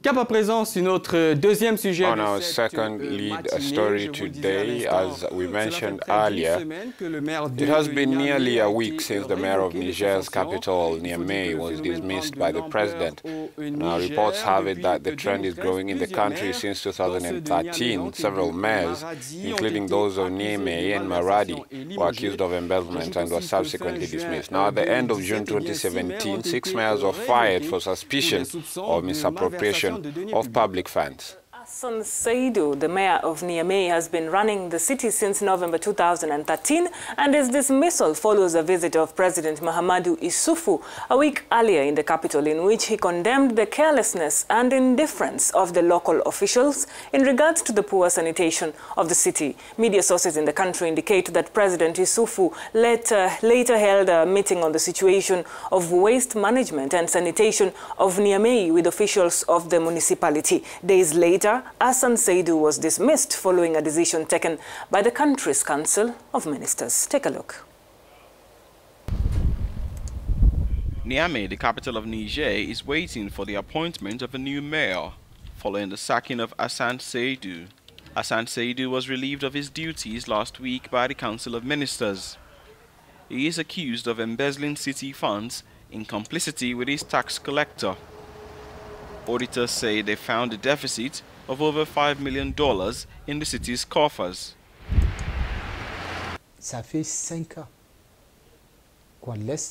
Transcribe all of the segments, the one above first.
Cap à présent sur notre deuxième sujet. On our second lead story today, as we mentioned earlier, it has been nearly a week since the mayor of Niger's capital, Niamey, was dismissed by the president. Now, reports have it that the trend is growing in the country since 2013. Several mayors, including those of Niamey and Maradi, were accused of embezzlement and were subsequently dismissed. Now, at the end of June 2017, 6 mayors were fired for suspicion of misappropriation of public funds. Hassan Seydou, the mayor of Niamey, has been running the city since November 2013, and his dismissal follows a visit of President Mahamadou Issoufou a week earlier in the capital, in which he condemned the carelessness and indifference of the local officials in regards to the poor sanitation of the city. Media sources in the country indicate that President Issoufou later held a meeting on the situation of waste management and sanitation of Niamey with officials of the municipality. Days later, Hassan Seydou was dismissed following a decision taken by the country's Council of Ministers. Take a look. Niamey, the capital of Niger, is waiting for the appointment of a new mayor following the sacking of Hassan Seydou. Hassan Seydou was relieved of his duties last week by the Council of Ministers. He is accused of embezzling city funds in complicity with his tax collector. Auditors say they found a deficit of over $5 million in the city's coffers.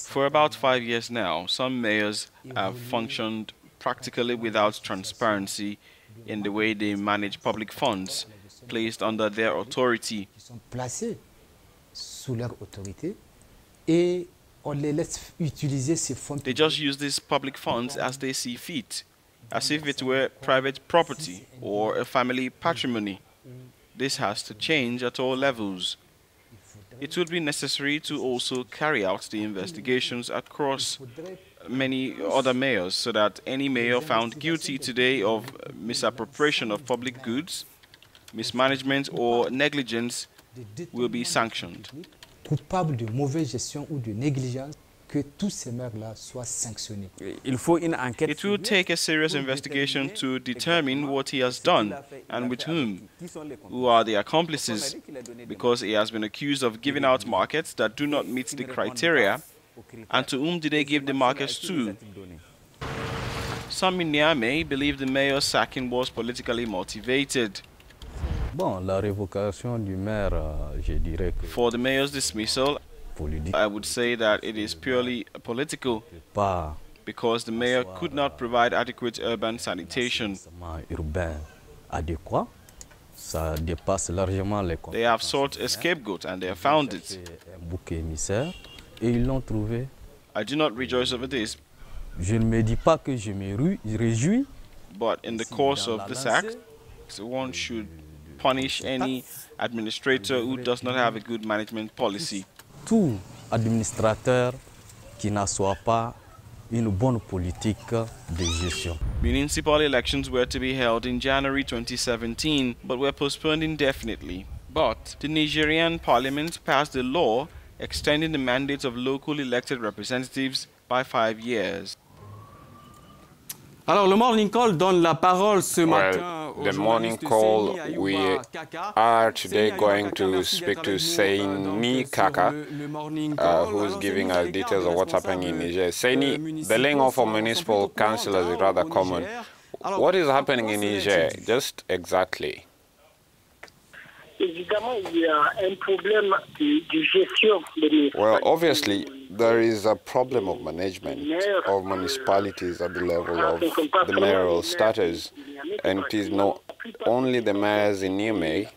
For about 5 years now, some mayors have functioned practically without transparency in the way they manage public funds placed under their authority. They just use these public funds as they see fit, as if it were private property or a family patrimony. This has to change at all levels. It would be necessary to also carry out the investigations across many other mayors, so that any mayor found guilty today of misappropriation of public goods, mismanagement or negligence will be sanctioned. It will take a serious investigation to determine what he has done and with whom, who are the accomplices, because he has been accused of giving out markets that do not meet the criteria, and to whom did they give the markets to? Some in Niamey believe the mayor's sacking was politically motivated. For the mayor's dismissal, I would say that it is purely political, because the mayor could not provide adequate urban sanitation. They have sought a scapegoat and they have found it. I do not rejoice over this, but in the course of this act, one should punish any administrator who does not have a good management policy. Tout administrateur qui n'assoit pas une bonne politique de gestion. Municipal elections were to be held in January 2017, but were postponed indefinitely. But the Nigerian parliament passed a law extending the mandate of local elected representatives by 5 years. Alors, le Morning Call donne la parole ce matin. The Morning Call, we are today going to speak to Seini Kaka, who is giving us details of what's happening in Niger. Seini, the laying off of municipal councillors is rather common. What is happening in Niger, just exactly? Well, obviously, there is a problem of management of municipalities at the level of the mayoral status, and it is not only the mayors in Niamey,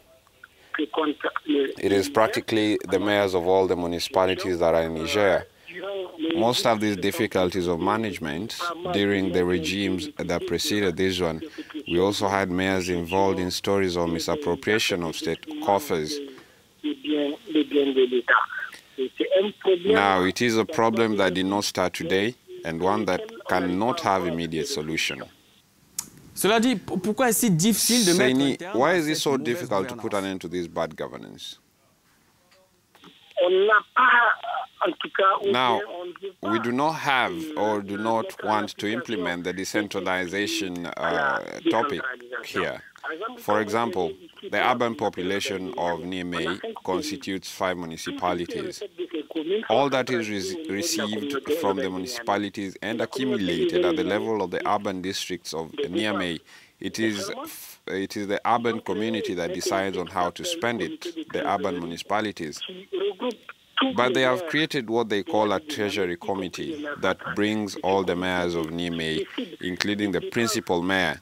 it is practically the mayors of all the municipalities that are in Niger. Most of these difficulties of management during the regimes that preceded this one, we also had mayors involved in stories of misappropriation of state coffers. Now, it is a problem that did not start today and one that cannot have immediate solution. Cela dit, pourquoi est-ce si difficile de mettre un terme? Why is it so difficult to put an end to this bad governance? Now, we do not have or do not want to implement the decentralization topic here. For example, the urban population of Niamey constitutes 5 municipalities. All that is received from the municipalities and accumulated at the level of the urban districts of Niamey, it is the urban community that decides on how to spend it, the urban municipalities. But they have created what they call a treasury committee that brings all the mayors of Niamey, including the principal mayor,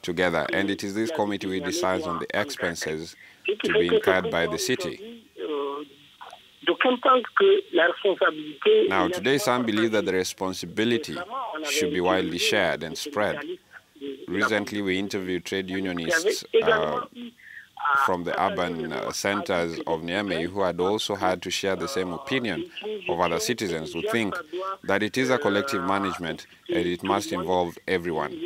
together. And it is this committee which decides on the expenses to be incurred by the city. Now, today some believe that the responsibility should be widely shared and spread. Recently, we interviewed trade unionists from the urban centers of Niamey who had also had to share the same opinion of other citizens who think that it is a collective management and it must involve everyone.